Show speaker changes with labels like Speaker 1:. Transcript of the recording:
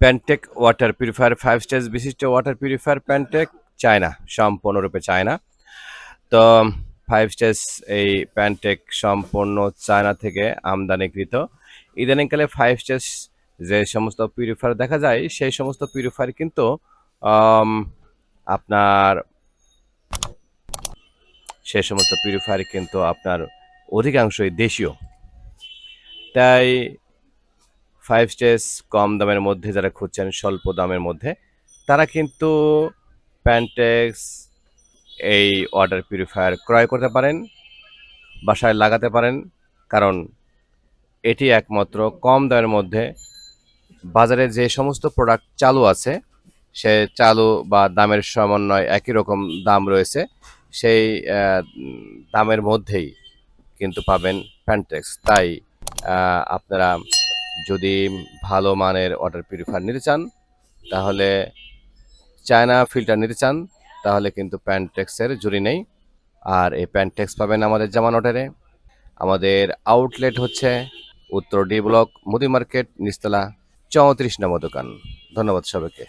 Speaker 1: প্যানটেক water purifier 5 stage বিশিষ্ট water purifier প্যানটেক China, সম্পূর্ণরূপে China. তো 5 স্টেজ এই প্যানটেক সম্পূর্ণ চায়না থেকে আমদানিকৃত। ইদানিংকালে 5 স্টেজ যে সমস্ত পিউরিফায়ার দেখা যায় সেই সমস্ত পিউরিফায়ার কিন্তু আম, আপনার সে সমস্ত পিউরিফায়ার কিন্তু আপনার অধিকাংশই দেশীয়। তাই 5 স্টেজ কম দামের মধ্যে যারা খুঁজছেন স্বল্প দামের মধ্যে, তারা কিন্তু প্যানটেক্স এই ওয়াটার পিউরিফায়ার ক্রয় করতে পারেন, বাসায় লাগাতে পারেন। কারণ এটি একমাত্র কম দামের মধ্যে বাজারে যে সমস্ত প্রোডাক্ট চালু আছে, সে চালু বা দামের সমন্বয় একই রকম দাম রয়েছে, সেই দামের মধ্যেই কিন্তু পাবেন প্যানটেক্স। তাই আপনারা যদি ভালো মানের ওয়াটার পিউরিফায়ার নিতে চান, তাহলে চায়না ফিল্টার নিতে চান, তাহলে কিন্তু প্যানটেক্সের জুড়ি নেই। আর এই প্যানটেক্স পাবেন আমাদের জামান অর্ডারে। আমাদের আউটলেট হচ্ছে উত্তর ডি ব্লক মুদি মার্কেট, নিচতলা 34 নম্বর দোকান। ধন্যবাদ সবাইকে।